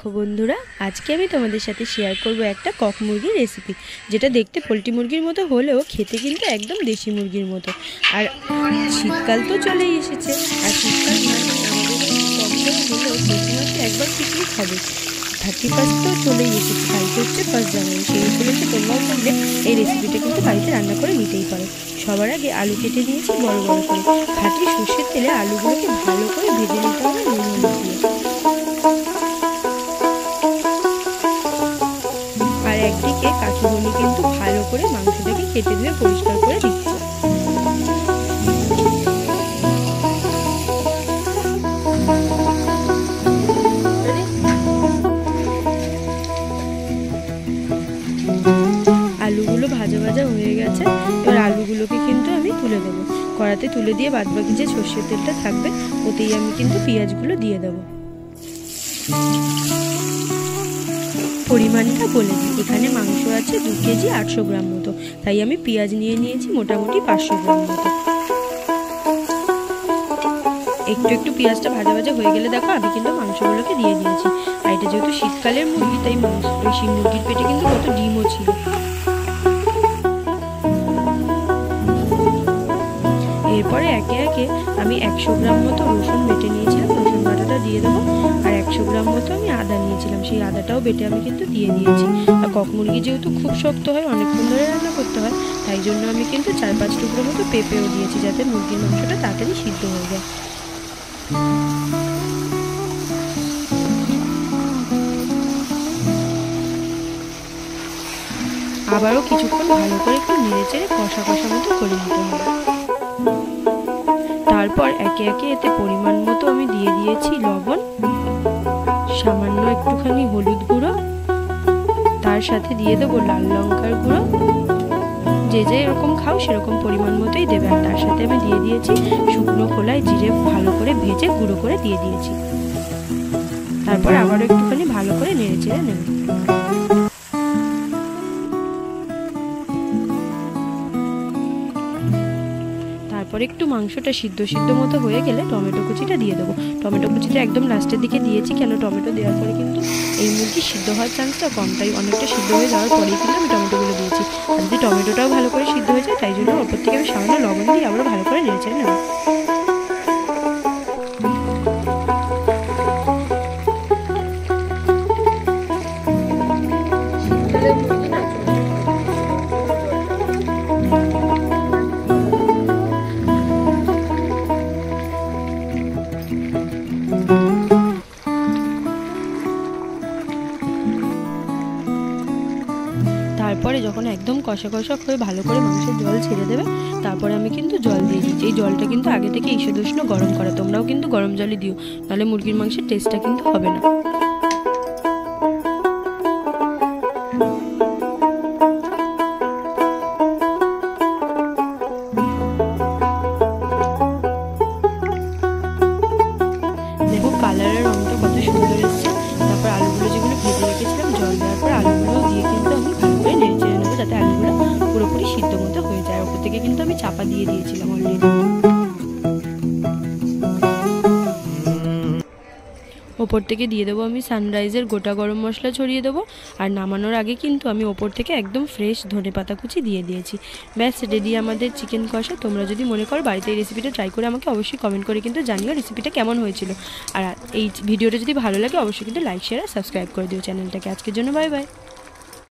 देखो बंधुरा आज के आमी तोमादेर साथे शेयर करब एक কক मुरगिर रेसिपि जेटा देखते पोल्ट्री मुरगिर मतो होलेও खेते किन्तु एकदम देशी मुरगिर मतो। और शीतकाल तो चलेई एसेছে और शीतकाल माने आमादेर कम करे होलेও प्रति मासे एकबार पिकनिक होबे। 31 तो चलेई एसेছে, কালকে হচ্ছে 1 জানুয়ারি। সেই উপলক্ষে তোমরাও চাইলে এই রেসিপিটা কিন্তু বাড়িতে রান্না করে নিতেই পারো। সবার আগে আলু কেটে নিয়েছি বড় বড় করে। খাঁটি সরষের তেলে আলুগুলোকে ভালো করে ভেজে নিতে হবে নুন হলুদ দিয়ে। আর একদিকে কাকিমণি কিন্তু ভালো করে মাংসটাকে কেটে ধুয়ে পরিষ্কার করে দিচ্ছে। আলুগুলো ভাজা ভাজা হয়ে গেছে, এবার আলুগুলোকে কিন্তু আমি তুলে দেবো। কড়াতে তুলে দিয়ে বাদবাকি যে সরষের তেলটা থাকবে ওতেই আমি কিন্তু পেঁয়াজগুলো দিয়ে দেবো। পরিমাণটা বলে দিই, এখানে মাংস আছে 2 কেজি 800 গ্রাম মতো, তাই আমি পেঁয়াজ নিয়ে নিয়েছি মোটামুটি 500 গ্রাম মতো। একটু একটু পেঁয়াজটা ভাজা ভাজা হয়ে গেলে দেখো আমি কিন্তু মাংসগুলোকে দিয়ে দিয়েছি। আর এটা যেহেতু শীতকালের মুরগি তাই সেই মুরগির পেটে কিন্তু কত ডিমও ছিল। এরপরে একে একে আমি 100 গ্রাম মতো রসুন বেটে নিয়েছিলাম, রসুন বাটাটা দিয়ে দেবো। আর 100 গ্রাম মতো আমি আদা নিয়েছিলাম, সেই আদাটাও বেটে আমি কিন্তু দিয়ে দিয়েছি। আর কক মুরগি যেহেতু খুব শক্ত হয়, অনেকক্ষণ ধরে রান্না করতে হয়, তাই জন্য আমি কিন্তু 4-5 টুকরো মতো পেঁপেও দিয়েছি যাতে মুরগির মাংসটা তাড়াতাড়ি সিদ্ধ হয়ে যায়। আবারও কিছুক্ষণ ভালো করে একটু নেড়ে চেড়ে কষা কষা মতো করে নিতে হবে। তারপর একে একে এতে পরিমাণ মতো আমি দিয়ে দিয়েছি লবণ, সামান্য একটুখানি হলুদ গুঁড়ো, তার সাথে দিয়ে দেবো লাল লঙ্কার গুঁড়ো। যে যে এরকম খাও সেরকম পরিমাণ মতোই দেবে। আর তার সাথে আমি দিয়ে দিয়েছি শুকনো খোলায় জিরে ভালো করে ভেজে গুঁড়ো করে দিয়ে দিয়েছি। তারপর আবারও একটুখানি ভালো করে নেড়ে চেড়ে নেব। তারপর একটু মাংসটা সিদ্ধ মতো হয়ে গেলে টমেটো কুচিটা দিয়ে দেবো। টমেটো কুচিটা একদম লাস্টের দিকে দিয়েছি, কেন টমেটো দেওয়ার পরে কিন্তু এই মুরগি সিদ্ধ হওয়ার চান্সটা কম, তাই অনেকটা সিদ্ধ হয়ে যাওয়ার পরেই কিন্তু আমি টমেটোগুলো দিয়েছি। আর যদি টমেটোটাও ভালো করে সিদ্ধ হয়ে যায় তাই জন্য ওপর থেকে আমি সামান্য লবণ দিয়ে আবারও ভালো করে নেড়ে চেড়ে নেব। তারপরে যখন একদম কষা কষা হয়ে ভালো করে মাংসের জল ছেড়ে দেবে তারপরে আমি কিন্তু জল দিয়ে দিচ্ছি। এই জলটা কিন্তু আগে থেকে ঈষদ উষ্ণ গরম করা, তোমরাও কিন্তু গরম জলই দিও, নাহলে মুরগির মাংসের টেস্টটা কিন্তু হবে না। দেখো কালারের রঙটা কত সুন্দর এসেছে। তারপর আলুগুলো যেগুলো ভেজে রেখেছিলাম জল দেওয়ার পর আলুগুলো দিয়ে কিন্তু আমি ভালো করে নেড়ে চেড়ে নেবো যাতে আলুগুলো পুরোপুরি সিদ্ধ মতো হয়ে যায়। ওপর থেকে কিন্তু আমি চাপা দিয়ে দিয়েছিলাম অলরেডি। ওপর থেকে দিয়ে দেবো আমি সানরাইজের গোটা গরম মশলা ছড়িয়ে দেবো। আর নামানোর আগে কিন্তু আমি ওপর থেকে একদম ফ্রেশ ধনেপাতা কুচি দিয়ে দিয়েছি। ব্যাস রেডি আমাদের চিকেন কষা। তোমরা যদি মনে করো বাড়িতে এই রেসিপিটা ট্রাই করে আমাকে অবশ্যই কমেন্ট করে কিন্তু জানিও রেসিপিটা কেমন হয়েছিল। আর এই ভিডিওটা যদি ভালো লাগে অবশ্যই কিন্তু লাইক শেয়ার আর সাবস্ক্রাইব করে দিও চ্যানেলটাকে। আজকের জন্য বাই বাই।